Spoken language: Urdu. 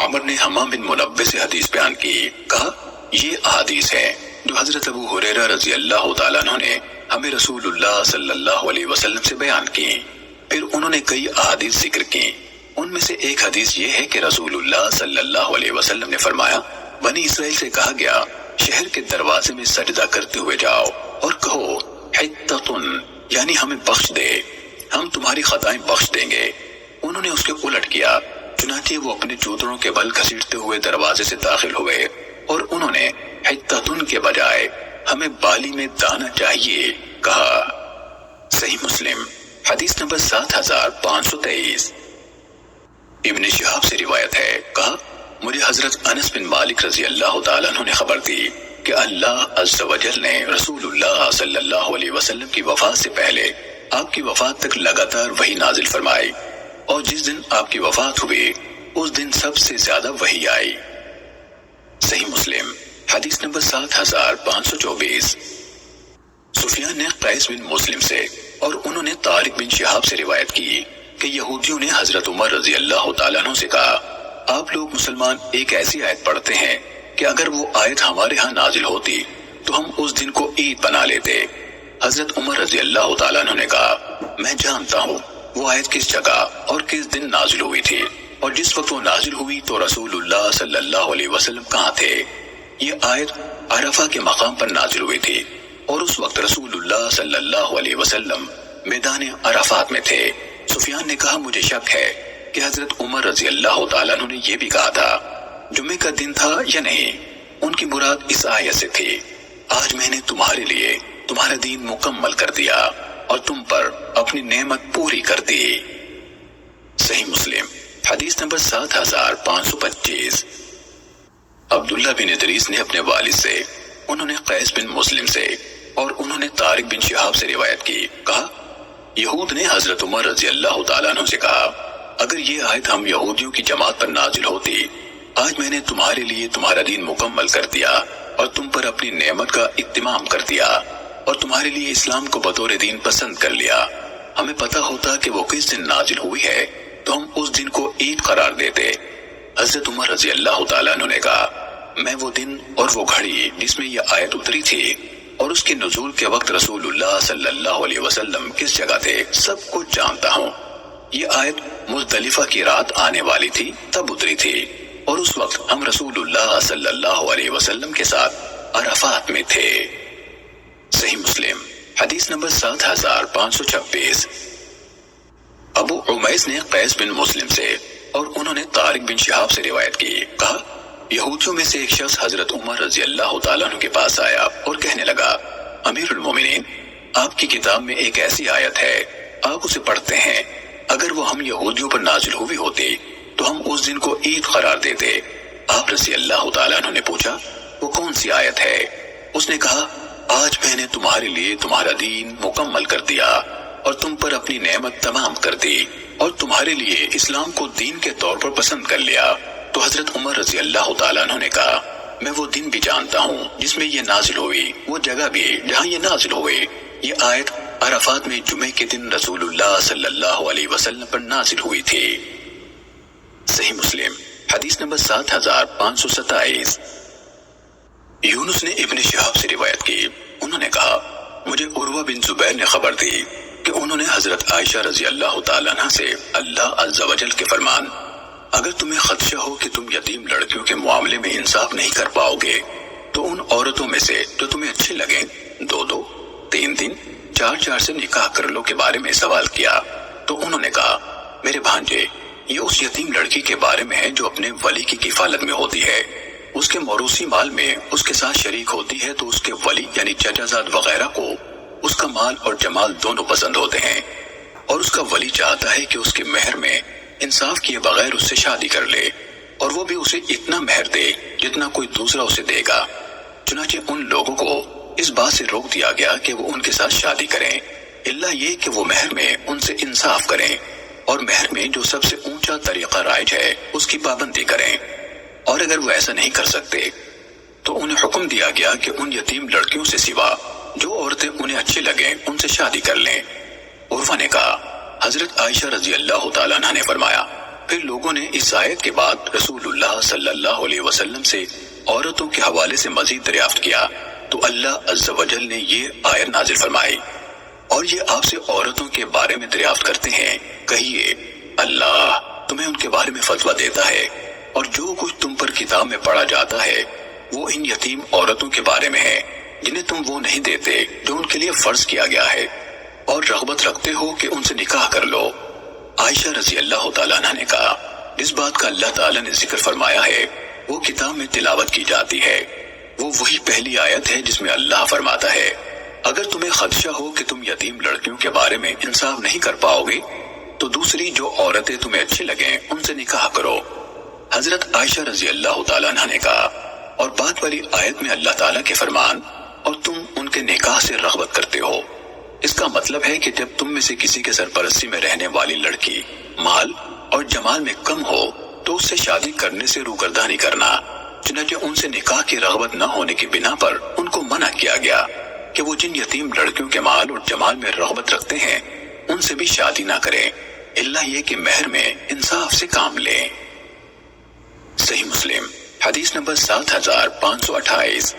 معمر نے حمام بن منبہ سے حدیث بیان کی، کہا یہ احادیث ہے جو حضرت ابو ہریرہ رضی اللہ تعالیٰ عنہ نے ہمیں رسول اللہ صلی اللہ علیہ وسلم سے بیان کی۔ پھر انہوں نے کئی احادیث ذکر کی، ان میں سے ایک حدیث یہ ہے کہ رسول اللہ صلی اللہ علیہ وسلم نے فرمایا، بنی اسرائیل سے کہا گیا شہر کے دروازے میں سجدہ کرتے ہوئے جاؤ اور کہو حتۃ، یعنی ہمیں بخش دے، ہم تمہاری خطائیں بخش دیں گے۔ انہوں نے اس کے الٹ کیا، چنانچہ وہ اپنے چودروں کے بل گھسیٹتے ہوئے دروازے سے داخل ہوئے اور انہوں نے حتۃ کے بجائے ہمیں بالی میں دانا چاہیے کہا۔ صحیح مسلم حدیث نمبر 7523۔ ابن شہاب سے روایت ہے، کہا مجھے حضرت انس بن مالک رضی اللہ تعالیٰ عنہ نے خبر دی کہ اللہ عز و جل نے رسول اللہ صلی اللہ علیہ وسلم کی وفات سے پہلے آپ کی وفات تک لگاتار وحی نازل فرمائی، اور جس دن آپ کی وفات ہوئی اس دن سب سے زیادہ وحی آئی۔ صحیح مسلم حدیث نمبر 7524۔ سفیان نے قیس بن مسلم سے اور انہوں نے طارق بن شہاب سے روایت کی کہ یہودیوں نے حضرت عمر رضی اللہ تعالیٰ عنہ سے کہا، آپ لوگ مسلمان ایک ایسی آیت پڑھتے ہیں کہ اگر وہ آیت ہمارے ہاں نازل ہوتی تو ہم اس دن کو عید بنا لیتے۔ حضرت عمر رضی اللہ تعالیٰ عنہ نے کہا، میں جانتا ہوں وہ آیت کس جگہ اور کس دن نازل ہوئی تھی، اور جس وقت وہ نازل ہوئی تو رسول اللہ صلی اللہ علیہ وسلم کہاں تھے۔ یہ آیت عرفہ کے مقام پر نازل ہوئی تھی، اور اس وقت رسول اللہ صلی اللہ علیہ وسلم میدان عرفات میں تھے۔ سفیان نے کہا، مجھے شک ہے کہ حضرت عمر رضی اللہ تعالیٰ عنہ نے یہ بھی کہا تھا جمعے کا دن تھا یا نہیں، ان کی مراد اس آیت سے تھی، آج میں نے تمہارے لیے تمہارا دین مکمل کر دیا اور تم پر اپنی نعمت پوری کر دی۔ صحیح مسلم حدیث نمبر 7525۔ عبداللہ بن ادریس نے اپنے والد سے، انہوں نے قیس بن مسلم سے اور انہوں نے طارق بن شہاب سے روایت کی، کہا یہود نے حضرت عمر رضی اللہ تعالیٰ عنہ سے کہا، اگر یہ آیت ہم یہودیوں کی جماعت پر نازل ہوتی، آج میں نے تمہارے لیے تمہارا دین مکمل کر دیا اور تم پر اپنی نعمت کا اتمام کر دیا اور تمہارے لیے اسلام کو بطور دین پسند کر لیا، ہمیں پتہ ہوتا کہ وہ کس دن نازل ہوئی ہے تو ہم اس دن کو عید قرار دیتے۔ حضرت عمر رضی اللہ تعالیٰ عنہ نے کہا، میں وہ دن اور وہ گھڑی جس میں یہ آیت اتری تھی اور اس کے نزول کے وقت رسول اللہ صلی اللہ علیہ وسلم کس جگہ تھے سب کچھ جانتا ہوں۔ یہ آیت مزدلفہ کی رات آنے والی تھی تب اتری تھی، اور اس وقت ہم رسول اللہ صلی اللہ علیہ وسلم کے ساتھ عرفات میں تھے۔ صحیح مسلم حدیث نمبر 7526۔ ابو عمیس نے قیس بن مسلم سے اور انہوں نے طارق بن شہاب سے روایت کی، کہا یہودیوں میں سے ایک شخص حضرت عمر رضی اللہ تعالیٰ عنہ کے پاس آیا اور کہنے لگا، امیر المومنین، آپ کی کتاب میں ایک ایسی آیت ہے، آپ اسے پڑھتے ہیں، اگر وہ ہم یہودیوں پر نازل ہوئی ہوتی تو ہم اس دن کو عید قرار دیتے۔ آپ رضی اللہ تعالیٰ عنہ نے پوچھا، وہ کون سی آیت ہے؟ اس نے کہا، آج میں نے تمہارے لیے تمہارا دین مکمل کر دیا اور تم پر اپنی نعمت تمام کر دی اور تمہارے لیے اسلام کو دین کے طور پر پسند کر لیا۔ تو حضرت عمر رضی اللہ تعالیٰ عنہ نے کہا، میں وہ دن بھی جانتا ہوں جس میں یہ نازل ہوئی، وہ جگہ بھی جہاں یہ نازل ہوئی۔ یہ آیت عرفات میں جمعے کے دن رسول اللہ صلی اللہ علیہ وسلم پر نازل ہوئی تھی۔ صحیح مسلم حدیث نمبر 7527۔ یونس نے ابن شہاب سے روایت کی، انہوں نے کہا، مجھے عروہ بن زبیر نے خبر دی کہ انہوں نے حضرت عائشہ رضی اللہ تعالیٰ عنہ سے اللہ عز و جل کے فرمان، اگر تمہیں خدشہ ہو کہ تم یتیم لڑکیوں کے معاملے میں انصاف نہیں کر پاؤ گے تو ان عورتوں میں سے جو تمہیں اچھی لگیں 2 3 4 سے نکاح کر لو کے بارے میں سوال کیا۔ تو انہوں نے کہا، میرے بھانجے، یہ اس یتیم لڑکی کے بارے میں ہے جو اپنے ولی کی کفالت میں ہوتی ہے، اس کے موروثی مال میں اس کے ساتھ شریک ہوتی ہے، تو اس کے ولی یعنی چچا زاد وغیرہ کو اس کا مال اور جمال دونوں پسند ہوتے ہیں، اور اس کا ولی چاہتا ہے کہ اس کے مہر میں انصاف کیے بغیر اس سے شادی کر لے، اور وہ بھی اسے اتنا مہر دے جتنا کوئی دوسرا اسے دے گا۔ چنانچہ ان لوگوں کو اس بات سے روک دیا گیا کہ وہ ان کے ساتھ شادی کریں، الا یہ کہ وہ مہر میں ان سے انصاف کریں، اور مہر میں جو سب سے اونچا طریقہ رائج ہے اس کی پابندی کریں، اور اگر وہ ایسا نہیں کر سکتے تو انہیں حکم دیا گیا کہ ان یتیم لڑکیوں سے سوا جو عورتیں انہیں اچھی لگیں ان سے شادی کر لیں۔ عروہ نے کہا، حضرت عائشہ رضی اللہ تعالیٰ عنہ نے فرمایا، پھر لوگوں نے اس آیت کے بعد رسول اللہ صلی اللہ علیہ وسلم سے عورتوں کے حوالے سے مزید دریافت کیا تو اللہ عز و جل نے یہ آیت نازل فرمائی، اور یہ آپ سے عورتوں کے بارے میں دریافت کرتے ہیں، کہیے اللہ تمہیں ان کے بارے میں فتویٰ دیتا ہے، اور جو کچھ تم پر کتاب میں پڑھا جاتا ہے وہ ان یتیم عورتوں کے بارے میں ہے جنہیں تم وہ نہیں دیتے جو ان کے لیے فرض کیا گیا ہے، اور رغبت رکھتے ہو کہ ان سے نکاح کر لو۔ عائشہ رضی اللہ تعالیٰ عنہ نے کہا، جس بات کا اللہ تعالیٰ نے ذکر فرمایا ہے وہ کتاب میں تلاوت کی جاتی ہے، وہ وہی پہلی آیت ہے جس میں اللہ فرماتا ہے، اگر تمہیں خدشہ ہو کہ تم یتیم لڑکیوں کے بارے میں انصاف نہیں کر پاؤ گے تو دوسری جو عورتیں تمہیں اچھی لگیں ان سے نکاح کرو۔ حضرت عائشہ رضی اللہ تعالیٰ عنہ نے کہا، اور بات والی آیت میں اللہ تعالیٰ کے فرمان اور تم ان کے نکاح سے رغبت کرتے ہو، اس کا مطلب ہے کہ جب تم میں سے کسی کے سرپرستی میں رہنے والی لڑکی مال اور جمال میں کم ہو تو اس سے شادی کرنے سے روگردانی نہیں کرنا، چنانچہ ان سے نکاح کی رغبت نہ ہونے کی بنا پر ان کو منع کیا گیا کہ وہ جن یتیم لڑکیوں کے مال اور جمال میں رغبت رکھتے ہیں ان سے بھی شادی نہ کریں، الا یہ کہ مہر میں انصاف سے کام لیں۔ صحیح مسلم حدیث نمبر 7528۔